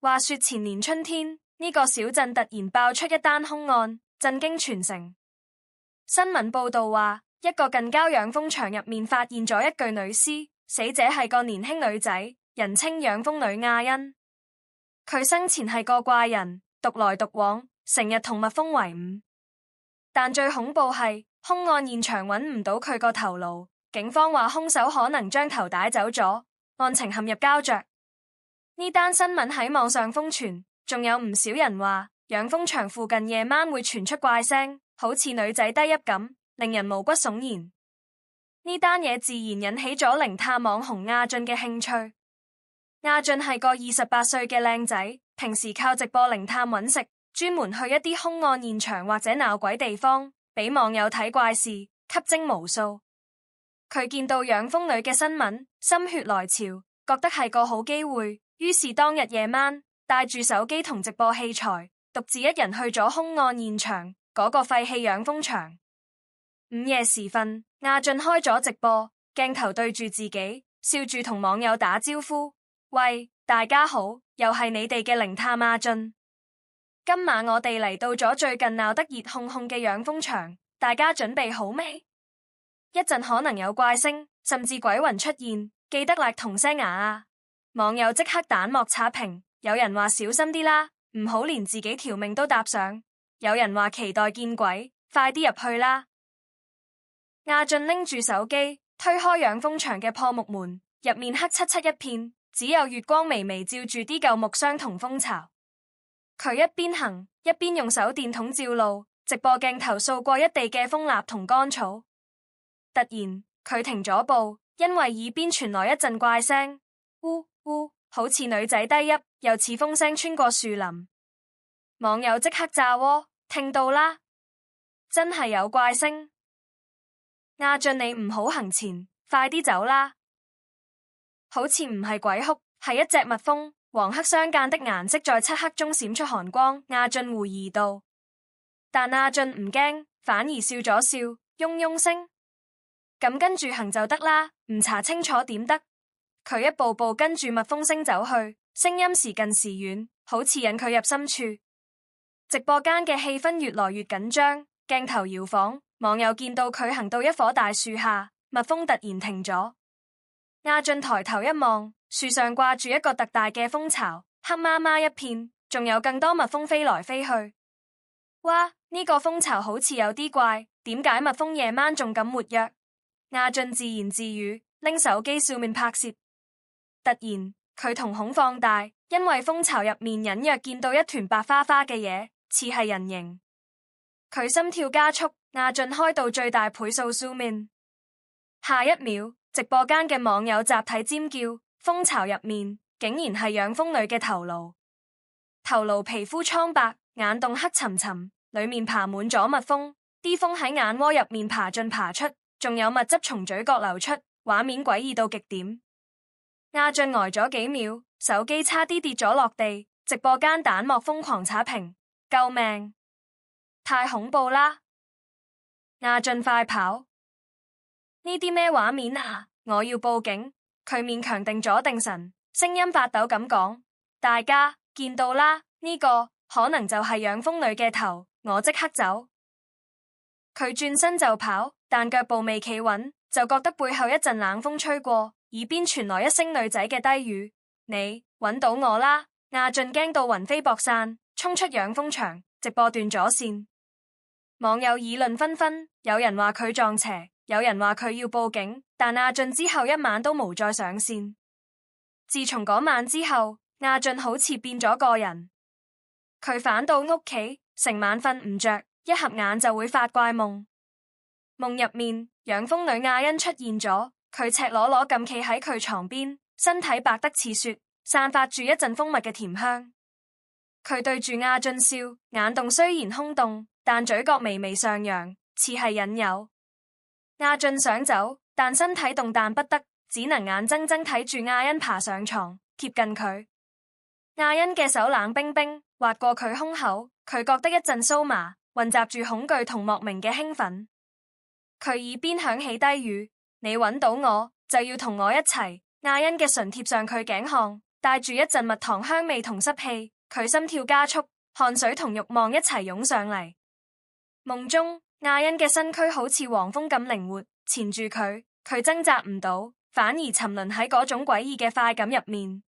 話說前年春天，呢個小鎮突然爆出一單兇案，震驚全城。新聞報道話，一個近郊養蜂場入面發現咗一具女屍，死者係個年輕女仔，人稱養蜂女亞欣。佢生前係個怪人，獨來獨往，成日同蜜蜂為伍。但最恐怖係，兇案現場揾唔到佢個頭顱，警方話兇手可能將頭帶走咗，案情陷入膠着。呢單新聞喺網上瘋傳，仲有唔少人話養蜂場附近夜晚會傳出怪聲，好似女仔低泣咁，令人毛骨悚然。呢單嘢自然引起咗靈探網紅阿俊嘅興趣。阿俊係個28歲嘅靚仔，平時靠直播靈探揾食，專門去一啲兇案現場或者鬧鬼地方，俾網友睇怪事，吸睛無數。佢見到養蜂女嘅新聞，心血來潮，覺得係個好機會。於是當日夜晚帶住手機同直播器材，獨自一人去咗兇案現場嗰個廢棄養蜂場。午夜時分，阿俊開咗直播，鏡頭對住自己，笑住同網友打招呼：喂，大家好，又係你哋嘅靈探阿俊。今晚我哋嚟到咗最近鬧得熱烘烘嘅養蜂場，大家準備好未？一陣可能有怪聲，甚至鬼魂出現，記得like同聲牙啊！網友即刻彈幕刷屏，有人話小心啲啦，唔好連自己條命都搭上。有人話期待見鬼，快啲入去啦。阿俊拎住手機，推開養蜂場嘅破木門，入面黑漆漆一片，只有月光微微照住啲舊木箱同蜂巢。佢一邊行，一邊用手電筒照路，直播鏡頭掃過一地嘅蜂蠟同乾草。突然，佢停咗步，因為耳邊傳來一陣怪聲。嗚嗚，好似女仔低泣，又似風聲穿過樹林。網友即刻炸鍋，聽到啦，真係有怪聲。阿俊，你唔好行前，快啲走啦！好似唔係鬼哭，係一隻蜜蜂，黃黑相間的顏色在漆黑中閃出寒光。阿俊狐疑道，但阿俊唔驚，反而笑咗笑，嗡嗡聲。咁跟住行就得啦，唔查清楚點得？佢一步步跟住蜜蜂聲走去，聲音時近時遠，好似引佢入深處。直播間嘅氣氛越來越緊張，鏡頭搖晃，網友見到佢行到一棵大樹下，蜜蜂突然停咗。阿俊抬頭一望，樹上掛住一個特大嘅蜂巢，黑麻麻一片，仲有更多蜜蜂飛來飛去。哇，呢個蜂巢好似有啲怪，點解蜜蜂夜晚仲咁活躍？阿俊自言自語，拎手機笑面拍攝。突然，佢瞳孔放大，因為蜂巢入面隱約見到一團白花花嘅嘢，似係人形。佢心跳加速，阿俊開到最大倍數 zoom in。下一秒，直播間嘅網友集體尖叫，蜂巢入面竟然係養蜂女嘅頭顱。頭顱皮膚蒼白，眼洞黑沉沉，裏面爬滿咗蜜蜂，啲蜂喺眼窩入面爬進爬出，仲有蜜汁從嘴角流出，畫面詭異到極點。阿俊呆咗幾秒，手機差啲跌咗落地，直播間彈幕瘋狂刷屏，救命！太恐怖啦！阿俊快跑！呢啲咩畫面啊？我要報警！佢勉強定咗定神，聲音發抖咁講：大家見到啦，呢個可能就係養蜂女嘅頭，我即刻走！佢轉身就跑，但腳步未企穩，就覺得背後一陣冷風吹過，耳邊傳來一聲女仔嘅低語：你揾到我啦！阿俊驚到魂飛魄散，衝出養蜂場，直播斷咗線。網友議論紛紛，有人話佢撞邪，有人話佢要報警，但阿俊之後一晚都無再上線。自從嗰晚之後，阿俊好似變咗個人。佢返到屋企，成晚瞓唔着，一合眼就會發怪夢。夢入面，養蜂女亞欣出現咗，佢赤裸裸咁企喺佢床邊，身體白得似雪，散發住一陣蜂蜜嘅甜香。佢對住阿俊笑，眼洞雖然空洞，但嘴角微微上揚，似係引誘。阿俊想走，但身體動彈不得，只能眼睜睜睇住亞欣爬上床，貼近佢。亞欣嘅手冷冰冰，劃過佢胸口，佢覺得一陣酥麻，混雜住恐懼同莫名嘅興奮。佢耳邊響起低語：你揾到我，就要同我一齊。亞欣嘅唇貼上佢頸項，帶住一陣蜜糖香味同濕氣，佢心跳加速，汗水同慾望一齊湧上嚟。夢中亞恩嘅身軀好似黃蜂咁靈活，纏住佢，佢掙扎唔到，反而沉淪喺嗰種詭異嘅快感入面。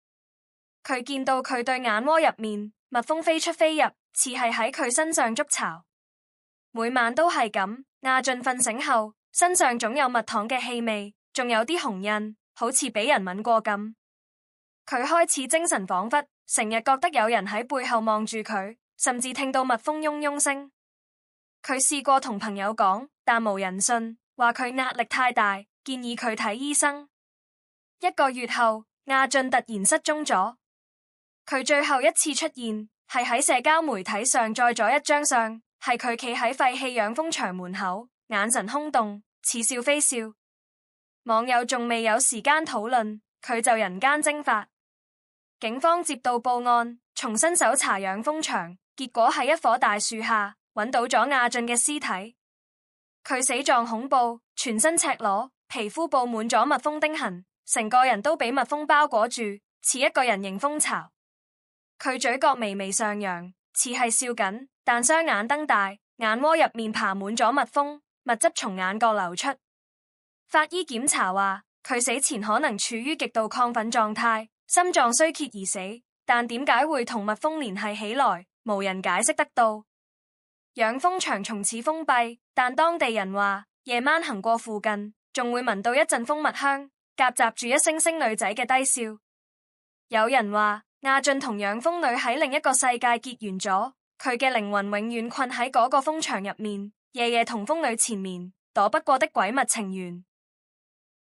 佢見到佢對眼窩入面蜜蜂飛出飛入，似係喺佢身上築巢。每晚都係咁，阿俊瞓醒後身上總有蜜糖嘅氣味，仲有啲紅印，好似俾人吻過咁。佢開始精神恍惚，成日覺得有人喺背後望住佢，甚至聽到蜜蜂嗡嗡聲。佢試過同朋友講，但無人信，話佢壓力太大，建議佢睇醫生。1個月後，阿俊突然失蹤咗。佢最後一次出現係喺社交媒體上載咗一張相，係佢企喺廢棄養蜂場門口，眼神空洞，似笑非笑。網友仲未有時間討論，佢就人間蒸發。警方接到報案，重新搜查養蜂場，結果喺一棵大樹下揾到咗阿俊嘅屍體。佢死狀恐怖，全身赤裸，皮膚布滿咗蜜蜂叮痕，成個人都俾蜜蜂包裹住，似一個人形蜂巢。佢嘴角微微上揚，似係笑緊，但雙眼瞪大，眼窩入面爬滿咗蜜蜂，蜜汁從眼角流出。法醫檢查話，佢死前可能處於極度亢奮狀態，心臟衰竭而死，但點解會同蜜蜂聯繫起來，無人解釋得到。養蜂場從此封閉，但當地人話，夜晚行過附近，仲會聞到一陣蜂蜜香，夾雜住一聲聲女仔嘅低笑。有人話，阿俊同養蜂女喺另一個世界結緣咗，佢嘅靈魂永遠困喺嗰個蜂場入面，夜夜同蜂女纏綿，躲不過的閨蜜情緣。